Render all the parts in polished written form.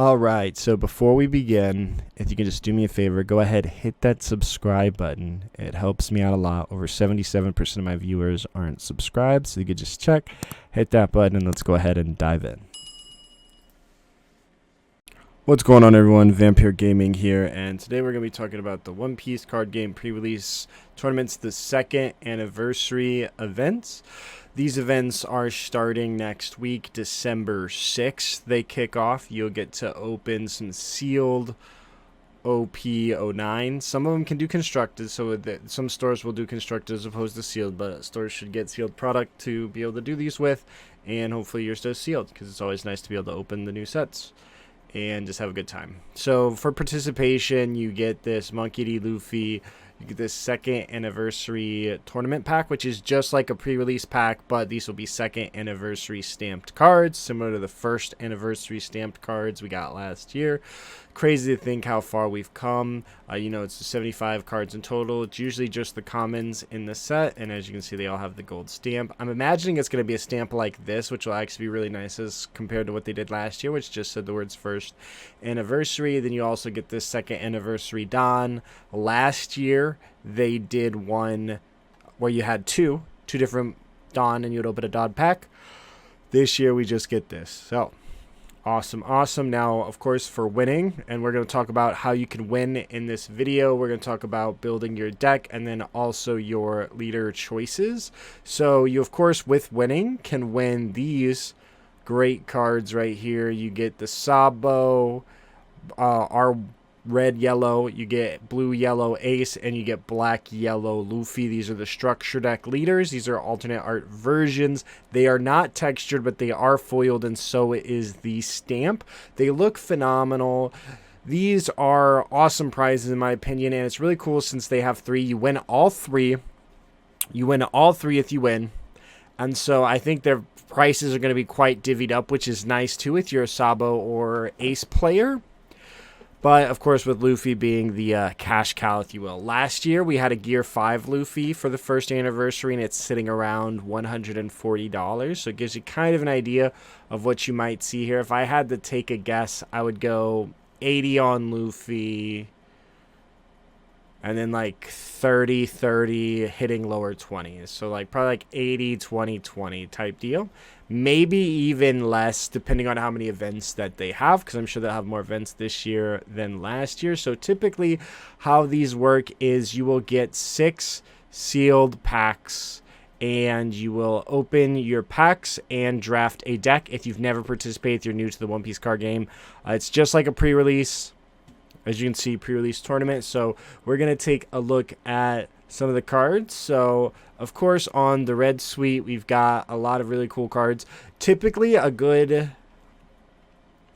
Alright, so before we begin, if you can just do me a favor, go ahead, hit that subscribe button. It helps me out a lot. Over 77% of my viewers aren't subscribed, so you could just check, hit that button, and let's go ahead and dive in. What's going on, everyone? Vampyr Gaming here, and today we're going to be talking about the One Piece card game pre-release tournaments, the second anniversary events. These events are starting next week, December 6th. They kick off. You'll get to open some sealed OP09. Some of them can do constructed, so some stores will do constructed as opposed to sealed, but stores should get sealed product to be able to do these with, and hopefully yours does sealed, because it's always nice to be able to open the new sets and just have a good time. So for participation, you get this Monkey D. Luffy. You get this second anniversary tournament pack, which is just like a pre-release pack, but these will be second anniversary stamped cards, similar to the first anniversary stamped cards we got last year. Crazy to think how far we've come. You know, it's 75 cards in total. It's usually just the commons in the set, and as you can see, they all have the gold stamp. I'm imagining it's going to be a stamp like this, which will actually be really nice as compared to what they did last year, which just said the words first anniversary. Then you also get this second anniversary Don. Last year, they did one where you had two different Don, and you would open a Don pack. This year, we just get this. So awesome. Now, of course, for winning, and we're going to talk about how you can win in this video. We're going to talk about building your deck and then also your leader choices. So you, of course, with winning, can win these great cards right here. You get the Sabo, our red yellow, you get blue yellow Ace, and you get black yellow Luffy. These are the structure deck leaders. These are alternate art versions. They are not textured, but they are foiled, and so is the stamp. They look phenomenal. These are awesome prizes in my opinion, and it's really cool since they have three. You win all three. You win all three if you win. And so I think their prices are going to be quite divvied up, which is nice too if you're a Sabo or Ace player. But, of course, with Luffy being the cash cow, if you will. Last year, we had a Gear 5 Luffy for the first anniversary, and it's sitting around $140. So it gives you kind of an idea of what you might see here. If I had to take a guess, I would go 80 on Luffy, and then like 30-30 hitting lower 20s. So like probably like 80-20-20 type deal. Maybe even less depending on how many events that they have, because I'm sure they'll have more events this year than last year. So typically how these work is you will get 6 sealed packs, and you will open your packs and draft a deck. If you've never participated, you're new to the One Piece card game, it's just like a pre-release. As you can see, pre-release tournament. So we're going to take a look at some of the cards. So, of course, on the red suite, we've got a lot of really cool cards. Typically, a good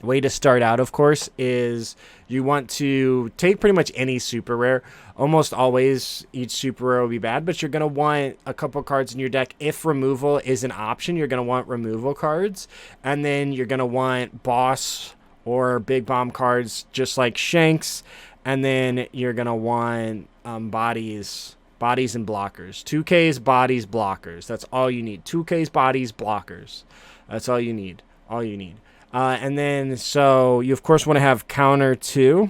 way to start out, of course, is you want to take pretty much any super rare. Almost always, each super rare will be bad, but you're going to want a couple cards in your deck. If removal is an option, you're going to want removal cards. And then you're going to want boss or big bomb cards just like Shanks, and then you're going to want bodies and blockers. 2Ks, bodies, blockers. That's all you need. 2Ks, bodies, blockers. That's all you need. And then, so you, of course, want to have counter 2,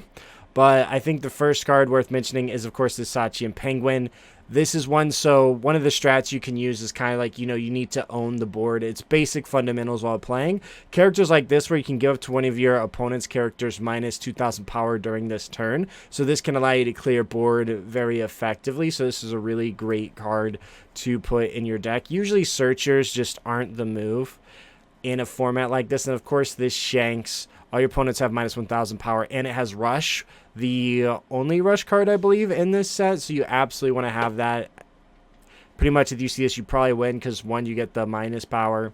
but I think the first card worth mentioning is, of course, the Sachi and Penguin. This is one, so one of the strats you can use is kind of like, you know, you need to own the board. It's basic fundamentals while playing. Characters like this where you can give up to one of your opponent's characters minus 2,000 power during this turn. So this can allow you to clear board very effectively. So this is a really great card to put in your deck. Usually searchers just aren't the move in a format like this. And of course this Shanks, all your opponents have minus 1,000 power, and it has Rush, the only Rush card, I believe, in this set. So you absolutely want to have that. Pretty much if you see this, you probably win because, one, you get the minus power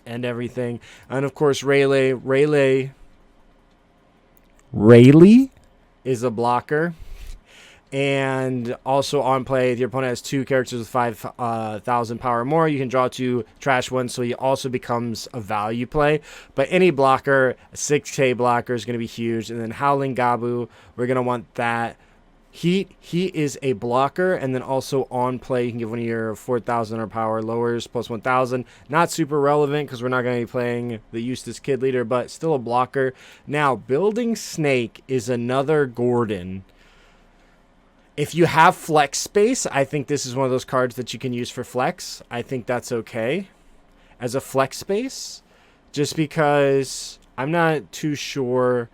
and everything. And, of course, Rayleigh is a blocker. And also on play, if your opponent has 2 characters with 5,000 power or more, you can draw 2, trash 1, so he also becomes a value play. But any blocker, a 6K blocker is going to be huge. And then Howling Gabu, we're going to want that. Heat is a blocker, and then also on play, you can give one of your 4,000 or power lowers plus 1,000. Not super relevant because we're not going to be playing the Eustass Kid Leader, but still a blocker. Now, Building Snake is another Gordon. If you have flex space, I think this is one of those cards that you can use for flex. I think that's okay as a flex space, just because I'm not too sure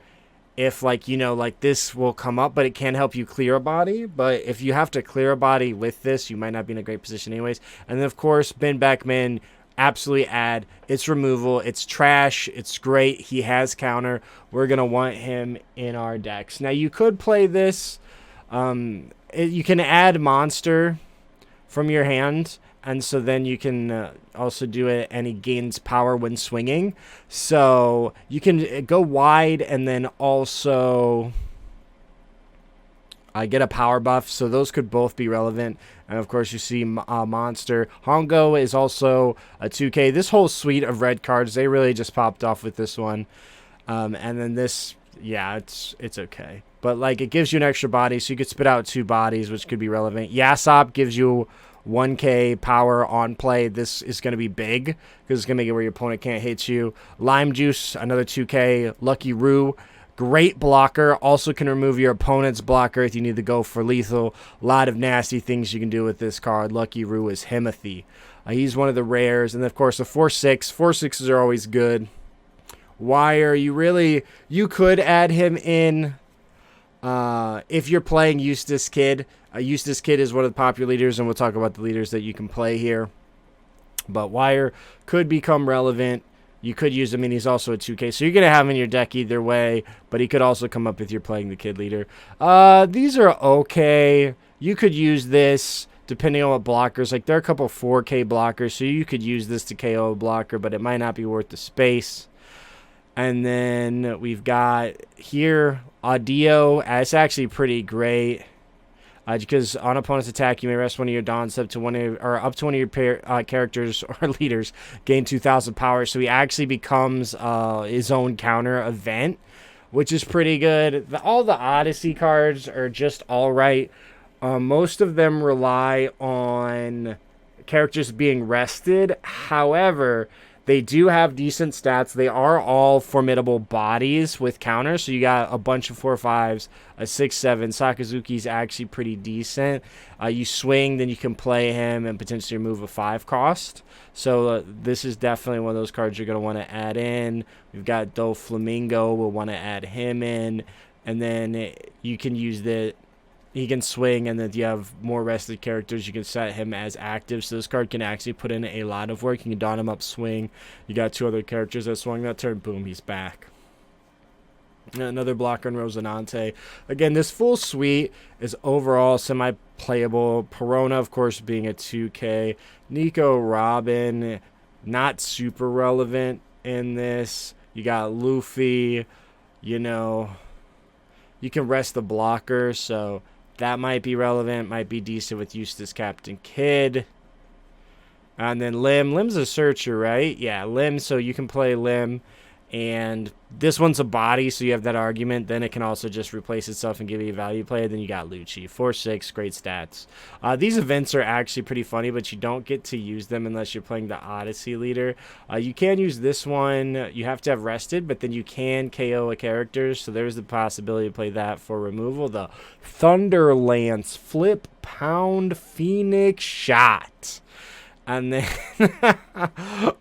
if, like, you know, like this will come up, but it can help you clear a body. But if you have to clear a body with this, you might not be in a great position anyways. And then, of course, Ben Beckman, absolutely add. It's removal. It's trash. It's great. He has counter. We're going to want him in our decks. Now, you could play this. You can add monster from your hand, and so then you can also do it, and he gains power when swinging. So you can go wide and then also get a power buff. So those could both be relevant. And of course, you see monster. Hongo is also a 2K. This whole suite of red cards, they really just popped off with this one. And then this, yeah, it's okay. But like, it gives you an extra body, so you could spit out 2 bodies, which could be relevant. Yasop gives you 1K power on play. This is going to be big because it's going to make it where your opponent can't hit you. Lime Juice, another 2K. Lucky Roo, great blocker. Also can remove your opponent's blocker if you need to go for lethal. A lot of nasty things you can do with this card. Lucky Roo is Himothy. He's one of the rares. And of course, the 4/6. 4/6s are always good. Wire, you could add him in if you're playing Eustass Kid. Eustass Kid is one of the popular leaders, and we'll talk about the leaders that you can play here. But Wire could become relevant. You could use him, and he's also a 2K. So you're going to have him in your deck either way, but he could also come up if you're playing the Kid Leader. These are okay. You could use this depending on what blockers. Like, there are a couple 4K blockers, so you could use this to KO a blocker, but it might not be worth the space. And then we've got here Audio. It's actually pretty great. Because on opponent's attack, you may rest one of your dons up to one of your characters or leaders gain 2,000 power. So he actually becomes his own counter event, which is pretty good. All the Odyssey cards are just all right. Most of them rely on characters being rested. However, they do have decent stats. They are all formidable bodies with counters. So you got a bunch of 4/5s, a 6/7. Sakazuki's actually pretty decent. You swing, then you can play him and potentially remove a 5 cost. So this is definitely one of those cards you're going to want to add in. We've got Doflamingo. We'll want to add him in. And then you can use the... He can swing, and then if you have more rested characters, you can set him as active. So this card can actually put in a lot of work. You can don him up, swing. You got 2 other characters that swung that turn. Boom, he's back. Another blocker in Rosinante. Again, this full suite is overall semi-playable. Perona, of course, being a 2K. Nico, Robin, not super relevant in this. You got Luffy, you know. You can rest the blocker, so... that might be relevant, might be decent with Eustass Captain Kid. And then Lim. Lim's a searcher, right? Yeah, Lim, so you can play Lim. And this one's a body, so you have that argument. Then it can also just replace itself and give you a value play. Then you got Lucci. 4/6, great stats. These events are actually pretty funny, but you don't get to use them unless you're playing the Odyssey Leader. You can use this one. You have to have rested, but then you can KO a character. So there's the possibility to play that for removal. The Thunderlance Flip Pound Phoenix Shot. And then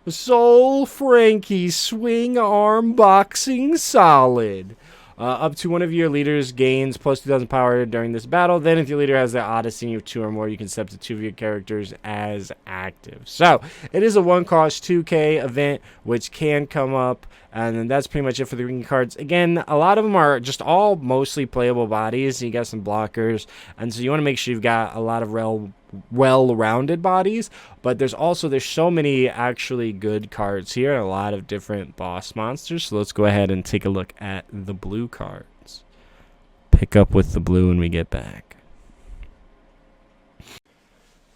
Soul Frankie Swing Arm Boxing Solid. Up to one of your leaders gains plus 2,000 power during this battle. Then if your leader has the Odyssey and you have 2 or more, you can step to 2 of your characters as active. So it is a 1-cost 2K event, which can come up. And then that's pretty much it for the green cards. Again, a lot of them are just all mostly playable bodies. You got some blockers. And so you want to make sure you've got a lot of well-rounded bodies, but there's so many actually good cards here, a lot of different boss monsters. So let's go ahead and take a look at the blue cards. Pick up with the blue when we get back.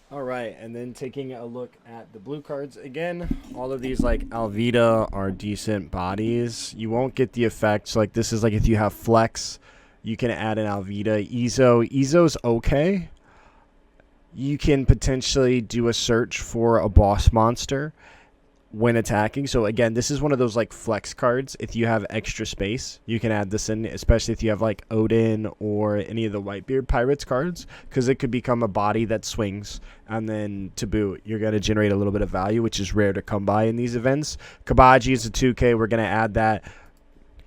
All right, and then taking a look at the blue cards again, all of these like Alvida are decent bodies. You won't get the effects like this is like if you have flex, You can add an Alvida. Izo's okay. You can potentially do a search for a boss monster when attacking. So again, this is one of those like flex cards. If you have extra space, you can add this in, especially if you have like Odin or any of the Whitebeard Pirates cards, because it could become a body that swings, and then to boot, you're going to generate a little bit of value, which is rare to come by in these events. Kabaji is a 2K. We're going to add that.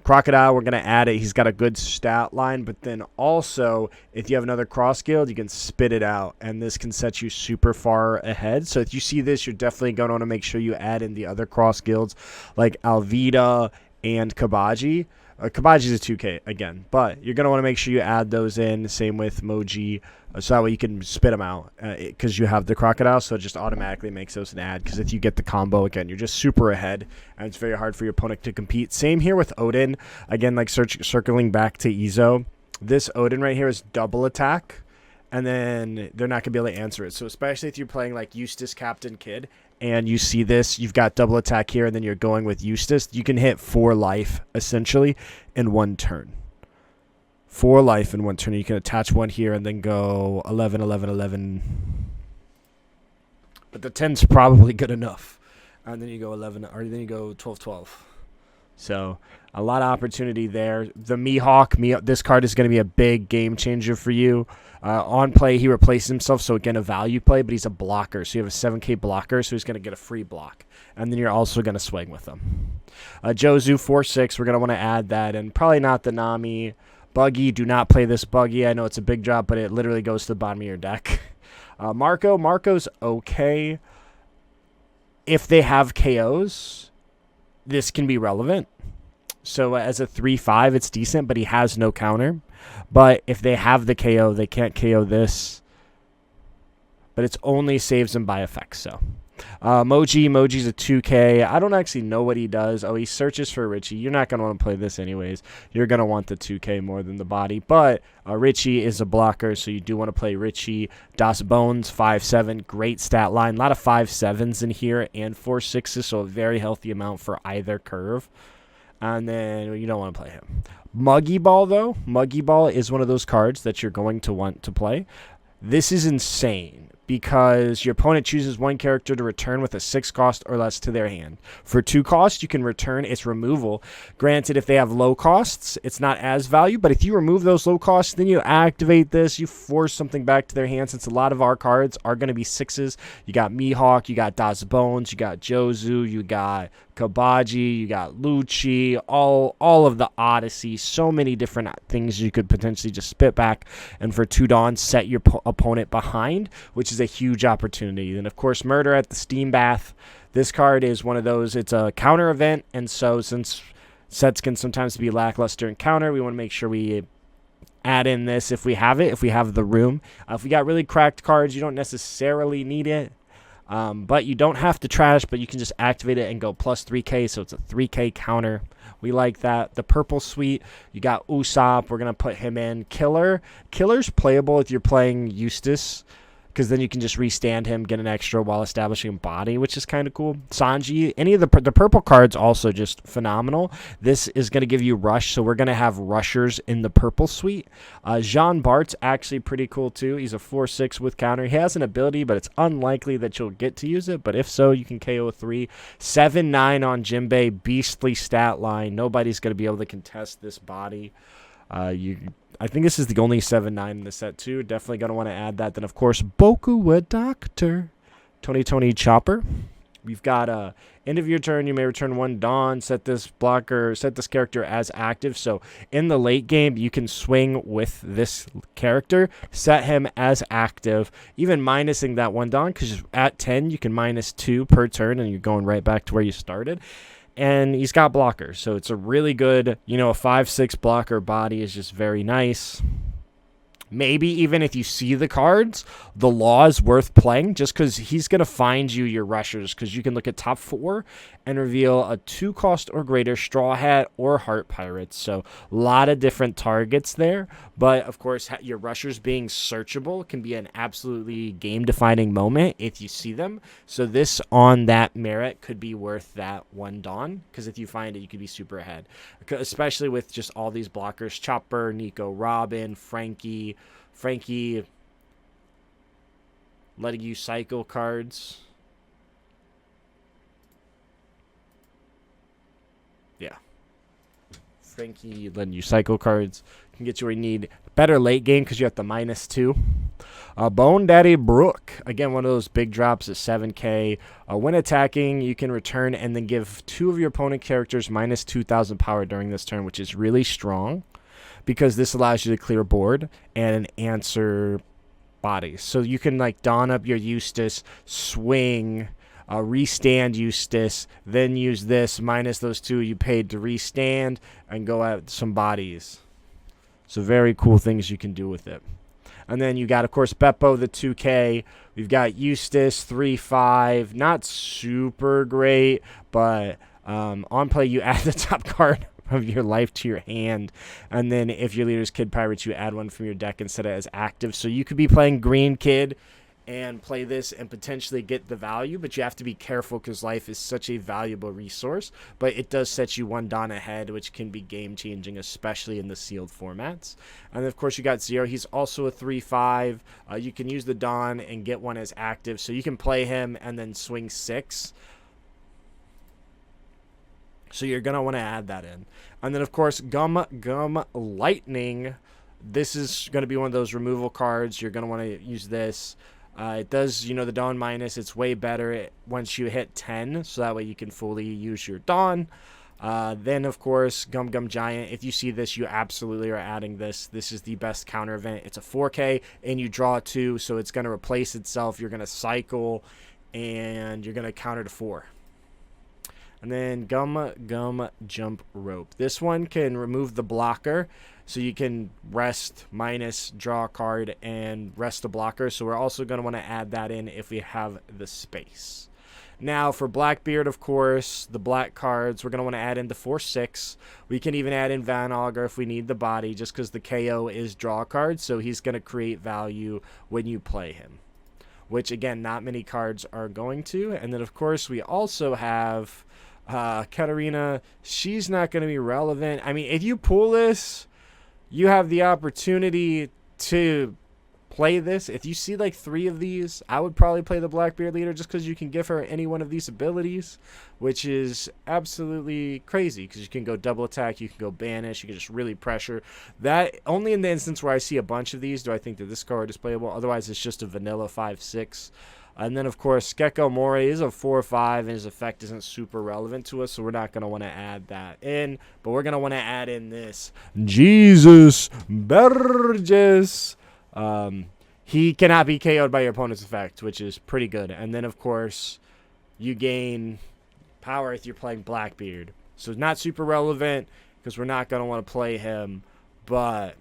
Crocodile, we're going to add it. He's got a good stat line, but then also, if you have another cross guild, you can spit it out, and this can set you super far ahead. So if you see this, you're definitely going to want to make sure you add in the other cross guilds, like Alvida and Kabaji. Kabaji's a 2K again, but you're going to want to make sure you add those in. Same with Moji, so that way you can spit them out because you have the Crocodile, so it just automatically makes those an add. Because if you get the combo, again, you're just super ahead, and it's very hard for your opponent to compete. Same here with Odin. Again, like circling back to Izo, this Odin right here is double attack, and then they're not going to be able to answer it. So especially if you're playing like Eustass Captain Kid, and you see this, you've got double attack here, and then you're going with Eustass, you can hit 4 life, essentially, in 1 turn. 4 life in 1 turn. You can attach 1 here and then go 11, 11, 11. But the 10's probably good enough. And then you go 11, or then you go 12, 12. So a lot of opportunity there. The Mihawk, this card is going to be a big game changer for you. On play, he replaces himself, so again, a value play, but he's a blocker. So you have a 7K blocker, so he's going to get a free block. And then you're also going to swing with him. Jozu, 4-6, we're going to want to add that. And probably not the Nami. Buggy, do not play this Buggy. I know it's a big drop, but it literally goes to the bottom of your deck. Marco's okay. If they have KOs, this can be relevant. So as a 3-5, it's decent, but he has no counter. But if they have the KO, they can't KO this. But it only saves him by effect, so. Moji's a 2K. I don't actually know what he does. Oh, he searches for Richie. You're not going to want to play this anyways. You're going to want the 2K more than the body. But Richie is a blocker, so you do want to play Richie. Das Bones, 5-7. Great stat line. A lot of 5-7s in here and 4-6s, so a very healthy amount for either curve. And then you don't want to play him. Muggy Ball, though. Muggy Ball is one of those cards that you're going to want to play. This is insane because your opponent chooses one character to return with a 6 cost or less to their hand. For 2 costs, you can return its removal. Granted, if they have low costs, it's not as value, but if you remove those low costs, then you activate this, you force something back to their hand, since a lot of our cards are going to be 6s. You got Mihawk, you got Das Bones, you got Jozu, you got Kabaji, you got Lucci, all of the Odyssey, so many different things you could potentially just spit back, and for 2 Dawns, set your opponent behind, which is a huge opportunity. And of course, Murder at the Steam Bath. This card is one of those, it's a counter event, and so since sets can sometimes be lackluster in counter, we want to make sure we add in this if we have it, if we have the room. If we got really cracked cards, you don't necessarily need it. But you don't have to trash, but you can just activate it and go plus 3K, so it's a 3K counter. We like that. The purple suite, you got Usopp. We're going to put him in. Killer's playable if you're playing Eustass, because then you can just restand him, get an extra while establishing body, which is kind of cool. Sanji, any of the purple cards also just phenomenal. This is going to give you rush, so we're going to have rushers in the purple suite. Jean Bart's actually pretty cool too. He's a 4-6 with counter. He has an ability, but it's unlikely that you'll get to use it, but if so, you can KO 3. 7-9 on Jinbei, beastly stat line. Nobody's going to be able to contest this body. I think this is the only 7-9 in the set, too. Definitely going to want to add that. Then, of course, Boku a Doctor. Tony Chopper. We've got end of your turn, you may return 1 Dawn. Set this character as active. So, in the late game, you can swing with this character. Set him as active. Even minusing that 1 Dawn, because at 10, you can minus 2 per turn, and you're going right back to where you started. And he's got blockers, so it's a really good, a 5-6 blocker body is just very nice. Maybe even if you see the cards, the law is worth playing just because he's going to find you your rushers, because you can look at top 4 and reveal a 2-cost or greater Straw Hat or Heart Pirates. So a lot of different targets there. But, of course, your rushers being searchable can be an absolutely game-defining moment if you see them. So this, on that merit, could be worth that 1 Dawn, because if you find it, you could be super ahead. Especially with just all these blockers. Chopper, Nico, Robin, Frankie letting you cycle cards. Yeah. Frankie letting you cycle cards can get you where you need. Better late game because you have the -2. Bone Daddy Brook. Again, one of those big drops at 7k. When attacking, you can return and then give 2 of your opponent characters -2,000 power during this turn, which is really strong because this allows you to clear board and answer bodies. So you can like don up your Eustass, swing, restand Eustass, then use this minus those 2 you paid to restand and go at some bodies. So very cool things you can do with it. And then you got, of course, Beppo, the 2K. We've got Eustass, 3/5. Not super great, but on play, you add the top card of your life to your hand. And then if your leader's Kid Pirates, you add one from your deck and set it as active. So you could be playing Green Kid and play this and potentially get the value, but you have to be careful because life is such a valuable resource. But it does set you 1 Dawn ahead, which can be game-changing, especially in the sealed formats. And, of course, you got Zero. He's also a 3/5. You can use the Dawn and get one as active, so you can play him and then swing 6. So you're going to want to add that in. And then, of course, Gum Lightning. This is going to be one of those removal cards. You're going to want to use this. It does, you know, the Dawn minus. It's way better once you hit 10, so that way you can fully use your Dawn. Then, of course, Gum Giant. If you see this, you absolutely are adding this. This is the best counter event. It's a 4K, and you draw 2, so it's going to replace itself. You're going to cycle, and you're going to counter to 4. And then Gum Jump Rope. This one can remove the blocker, so you can rest minus, draw a card, and rest the blocker. So we're also going to want to add that in if we have the space. Now for Blackbeard, of course, the black cards, we're going to want to add into 4/6. We can even add in Van Augur if we need the body, just because the KO is draw a card, so he's going to create value when you play him. Which, again, not many cards are going to. And then, of course, we also have Katarina. She's not going to be relevant. I mean, if you pull this, you have the opportunity to play this. If you see like 3 of these, I would probably play the Blackbeard Leader just because you can give her any one of these abilities, which is absolutely crazy because you can go double attack, you can go banish, you can just really pressure. That only in the instance where I see a bunch of these do I think that this card is playable. Otherwise, it's just a vanilla 5/6. And then, of course, Gekko Mori is a 4/5, and his effect isn't super relevant to us, so we're not going to want to add that in. But we're going to want to add in this Jesus Burgess. He cannot be KO'd by your opponent's effect, which is pretty good. And then, of course, you gain power if you're playing Blackbeard. So not super relevant because we're not going to want to play him, but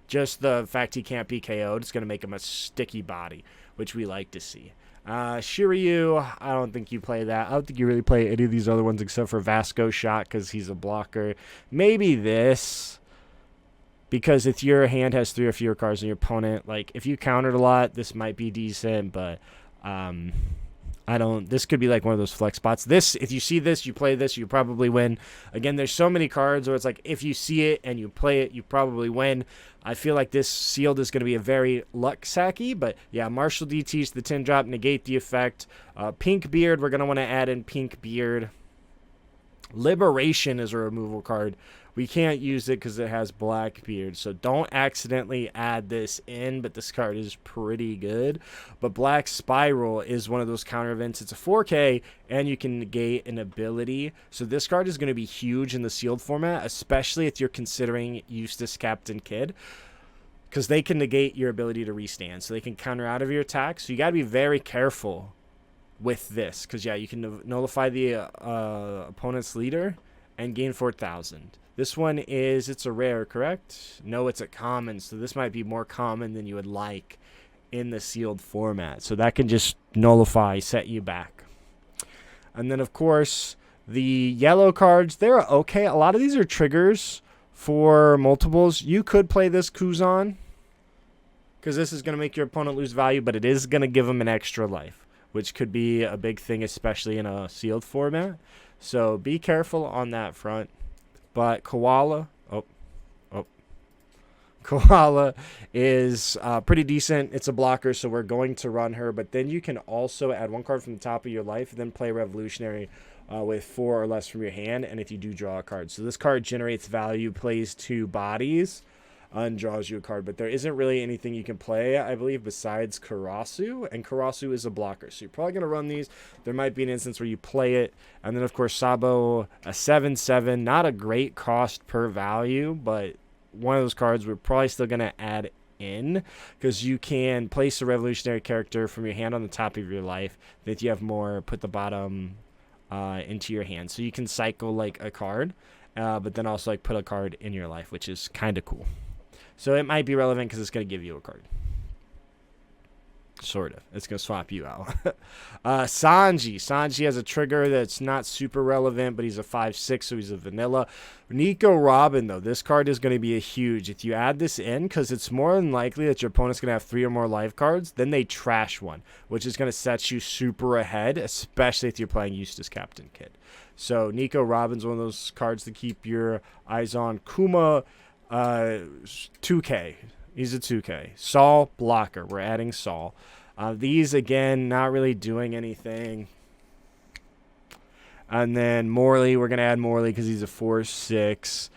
just the fact he can't be KO'd is going to make him a sticky body, which we like to see. Shiryu, I don't think you play that. I don't think you really play any of these other ones except for Vasco Shot because he's a blocker. Maybe this, because if your hand has 3 or fewer cards in your opponent, like if you countered a lot, this might be decent, but this could be like one of those flex spots. This, if you see this, you play this, you probably win. Again, there's so many cards where it's like if you see it and you play it, you probably win. I feel like this sealed is going to be a very luck sacky, but yeah, Martial DTs, the 10 drop, negate the effect. Pink Beard, we're going to want to add in Pink Beard. Liberation is a removal card. We can't use it because it has Blackbeard, so don't accidentally add this in, but this card is pretty good. But Black Spiral is one of those counter events. It's a 4K, and you can negate an ability. So this card is going to be huge in the sealed format, especially if you're considering Eustass Captain Kid, because they can negate your ability to restand, so they can counter out of your attack. So you got to be very careful with this, because yeah, you can nullify the opponent's leader and gain 4,000. This one is, it's a rare, correct? No, it's a common, so this might be more common than you would like in the sealed format. So that can just nullify, set you back. And then, of course, the yellow cards, they're okay. A lot of these are triggers for multiples. You could play this Kuzan, because this is going to make your opponent lose value, but it is going to give them an extra life, which could be a big thing, especially in a sealed format. So be careful on that front. But Koala, Koala is pretty decent. It's a blocker, so we're going to run her. But then you can also add one card from the top of your life, then play Revolutionary with 4 or less from your hand, and if you do, draw a card. So this card generates value, plays 2 bodies, and draws you a card. But there isn't really anything you can play, I believe, besides Karasu, and Karasu is a blocker. So you're probably going to run these. There might be an instance where you play it. And then, of course, Sabo, a 7/7. Not a great cost per value, but one of those cards we're probably still going to add in, because you can place a revolutionary character from your hand on the top of your life. Then if you have more, put the bottom into your hand. So you can cycle like a card, but then also like put a card in your life, which is kind of cool. So it might be relevant because it's going to give you a card. Sort of. It's going to swap you out. Sanji. Sanji has a trigger that's not super relevant, but he's a 5/6, so he's a vanilla. Nico Robin, though, this card is going to be a huge. If you add this in, because it's more than likely that your opponent's going to have 3 or more life cards, then they trash one, which is going to set you super ahead, especially if you're playing Eustass Captain Kid. So Nico Robin's one of those cards to keep your eyes on. Kuma, 2K. He's a 2K. Saul, blocker. We're adding Saul. These, again, not really doing anything. And then Morley, we're going to add Morley because he's a 4/6.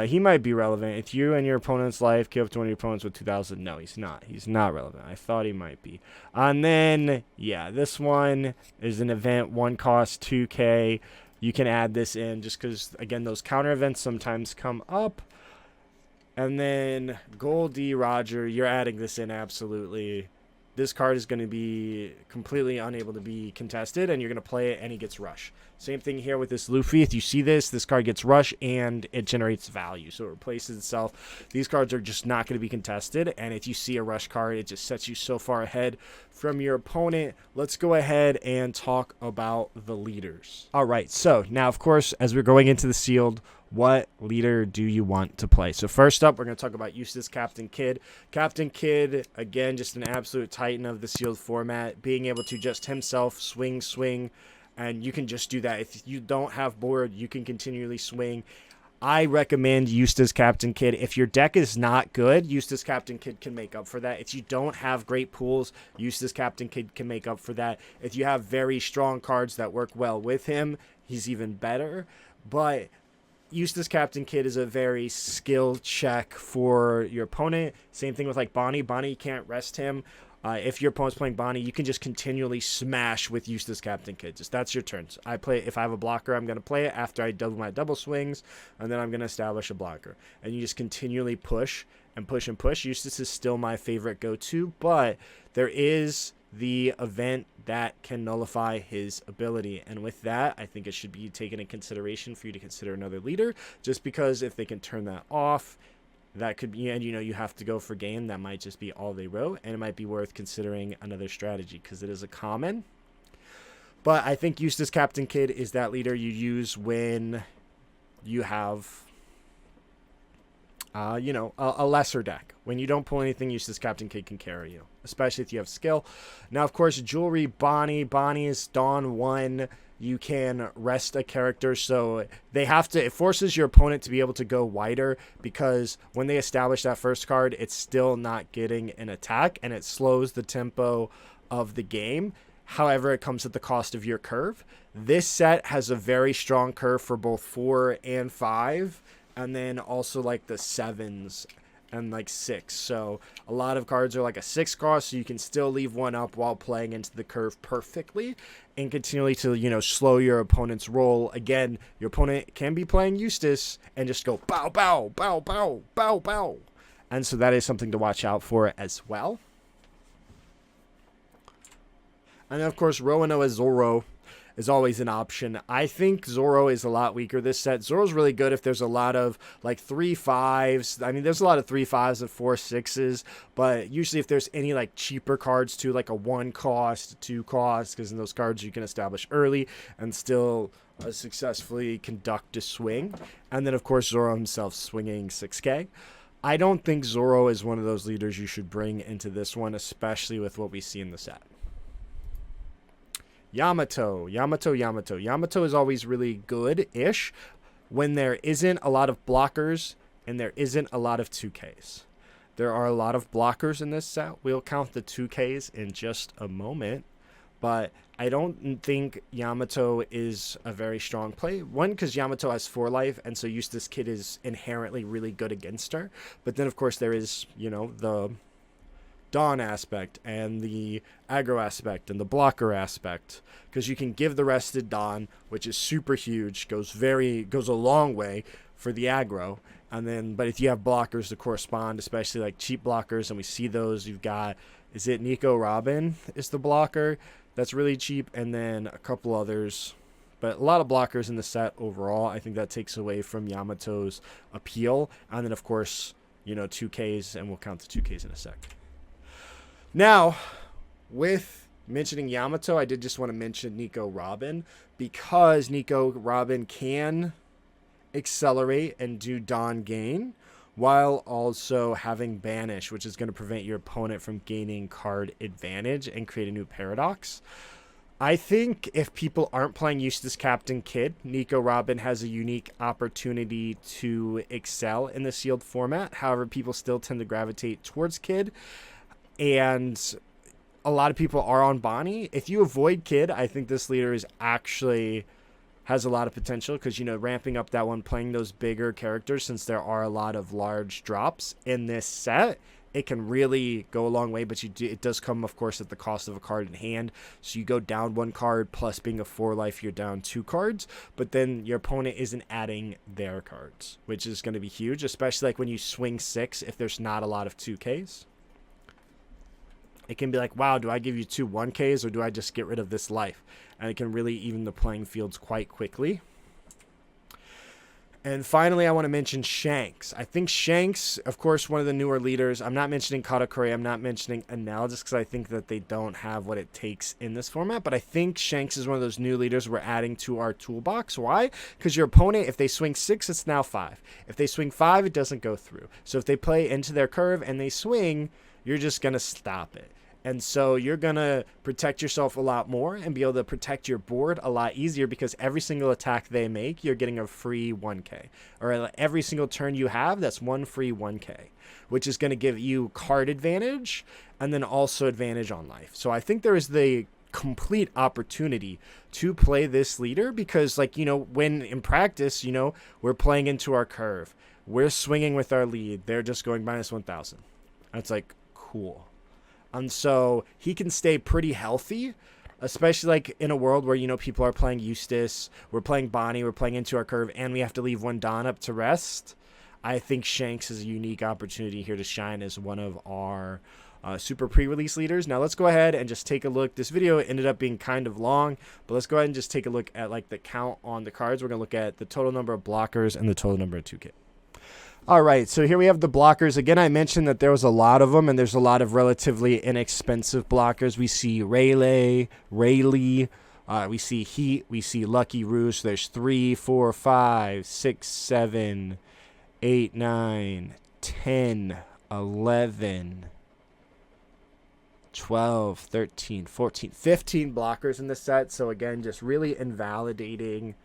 He might be relevant. If you and your opponent's life kill up to one of your opponents with 2,000, no, he's not. He's not relevant. I thought he might be. And then, yeah, this one is an event, 1 cost, 2K. You can add this in just because, again, those counter events sometimes come up. And then Goldie Roger, you're adding this in absolutely. This card is going to be completely unable to be contested, and you're going to play it, and he gets rush. Same thing here with this Luffy. If you see this card gets rush, and it generates value, so it replaces itself. These cards are just not going to be contested, and if you see a rush card, it just sets you so far ahead from your opponent. Let's go ahead and talk about the leaders. All right, so now, of course, as we're going into the sealed, what leader do you want to play? So first up, we're going to talk about Eustass Captain Kid. Captain Kid, again, just an absolute titan of the sealed format, being able to just himself swing, and you can just do that. If you don't have board, you can continually swing. I recommend Eustass Captain Kid. If your deck is not good, Eustass Captain Kid can make up for that. If you don't have great pools, Eustass Captain Kid can make up for that. If you have very strong cards that work well with him, he's even better. But Eustass Captain Kid is a very skill check for your opponent. Same thing with like Bonney. Bonney, you can't rest him. If your opponent's playing Bonney, you can just continually smash with Eustass Captain Kid. Just that's your turns. If I have a blocker, I'm going to play it after I double my double swings, and then I'm going to establish a blocker. And you just continually push and push and push. Eustass is still my favorite go-to, but there is the event that can nullify his ability, and with that, I think it should be taken in consideration for you to consider another leader, just because if they can turn that off, that could be, and you have to go for game, that might just be all they wrote, and it might be worth considering another strategy because it is a common. But I think Eustass Captain Kid is that leader you use when you have a lesser deck. When you don't pull anything, Eustass Captain Kid can carry you, especially if you have skill. Now, of course, Jewelry, Bonney. Bonney is Dawn 1. You can rest a character, so it forces your opponent to be able to go wider, because when they establish that first card, it's still not getting an attack, and it slows the tempo of the game. However, it comes at the cost of your curve. This set has a very strong curve for both 4 and 5, and then also like the 7s and like 6. So a lot of cards are like a 6 cost, so you can still leave one up while playing into the curve perfectly and continually to, slow your opponent's roll. Again, your opponent can be playing Eustass and just go bow, bow, bow, bow, bow, bow. And so that is something to watch out for as well. And then, of course, Roanoa Zoro. is always an option. I think Zoro is a lot weaker this set. Zoro's really good if there's a lot of like 3/5s. I mean, there's a lot of 3/5s and 4/6s, but usually if there's any like cheaper cards too, like a 1 cost, 2 cost, because in those cards you can establish early and still successfully conduct a swing. And then of course Zoro himself swinging 6K. I don't think Zoro is one of those leaders you should bring into this one, especially with what we see in the set. Yamato is always really good-ish when there isn't a lot of blockers and there isn't a lot of 2Ks. There are a lot of blockers in this set. We'll count the 2Ks in just a moment, but I don't think Yamato is a very strong play. One, because Yamato has 4 life, and so Eustass Kid is inherently really good against her. But then, of course, there is, you know, the Dawn aspect and the aggro aspect and the blocker aspect, because you can give the rested Dawn, which is super huge, goes a long way for the aggro. And then, but if you have blockers to correspond, especially like cheap blockers, and we see those, you've got, is it Nico Robin is the blocker that's really cheap, and then a couple others, but a lot of blockers in the set overall. I think that takes away from Yamato's appeal. And then of course, you know, 2Ks, and we'll count the 2Ks in a sec. Now, with mentioning Yamato, I did just want to mention Nico Robin, because Nico Robin can accelerate and do Dawn gain while also having Banish, which is going to prevent your opponent from gaining card advantage and create a new paradox. I think if people aren't playing Eustass Captain Kid, Nico Robin has a unique opportunity to excel in the sealed format. However, people still tend to gravitate towards Kid, and a lot of people are on Bonney. If you avoid Kid, I think this leader is actually has a lot of potential, because, you know, ramping up that one, playing those bigger characters, since there are a lot of large drops in this set, it can really go a long way. But it does come, of course, at the cost of a card in hand. So you go down 1 card, plus being a 4 life, you're down 2 cards. But then your opponent isn't adding their cards, which is going to be huge, especially like when you swing 6, if there's not a lot of 2Ks. It can be like, wow, do I give you 2 1Ks or do I just get rid of this life? And it can really even the playing fields quite quickly. And finally, I want to mention Shanks. I think Shanks, of course, one of the newer leaders. I'm not mentioning Katakuri. I'm not mentioning Enel, just because I think that they don't have what it takes in this format. But I think Shanks is one of those new leaders we're adding to our toolbox. Why? Because your opponent, if they swing 6, it's now 5. If they swing 5, it doesn't go through. So if they play into their curve and they swing, you're just going to stop it. And so you're going to protect yourself a lot more and be able to protect your board a lot easier, because every single attack they make, you're getting a free 1K. Or every single turn you have, that's 1 free 1K, which is going to give you card advantage and then also advantage on life. So I think there is the complete opportunity to play this leader, because, like, you know, when in practice, you know, we're playing into our curve, we're swinging with our lead, they're just going -1000. That's like, cool. And so he can stay pretty healthy, especially like in a world where, you know, people are playing Eustass, we're playing Bonney, we're playing into our curve, and we have to leave 1 Dawn up to rest. I think Shanks is a unique opportunity here to shine as one of our super pre-release leaders. Now let's go ahead and just take a look. This video ended up being kind of long, but let's go ahead and just take a look at like the count on the cards. We're going to look at the total number of blockers and the total number of 2K. All right, so here we have the blockers. Again, I mentioned that there was a lot of them, and there's a lot of relatively inexpensive blockers. We see Rayleigh, we see Heat, we see Lucky Roost. There's 3, 4, 5, 6, 7, 8, 9, 10, 11, 12, 13, 14, 15 blockers in the set. So again, just really invalidating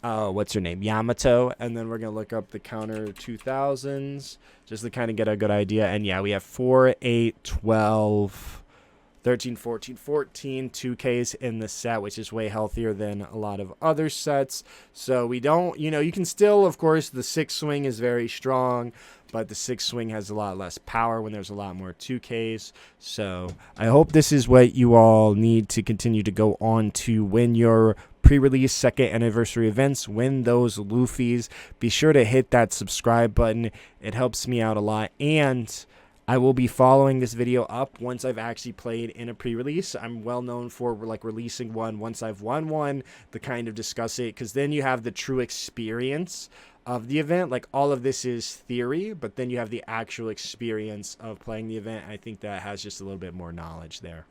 what's her name, Yamato. And then we're gonna look up the counter 2000s just to kind of get a good idea. And yeah, we have 4, 8, 12, 13, 14 2Ks in the set, which is way healthier than a lot of other sets. So we don't, you know, you can still, of course, the 6 swing is very strong, but the 6 swing has a lot less power when there's a lot more 2Ks. So I hope this is what you all need to continue to go on to win your pre-release second anniversary events, win those Luffys. Be sure to hit that subscribe button. It helps me out a lot. And I will be following this video up once I've actually played in a pre-release. I'm well known for like releasing one once I've won one to kind of discuss it, because then you have the true experience of the event. Like, all of this is theory, but then you have the actual experience of playing the event. I think that has just a little bit more knowledge there.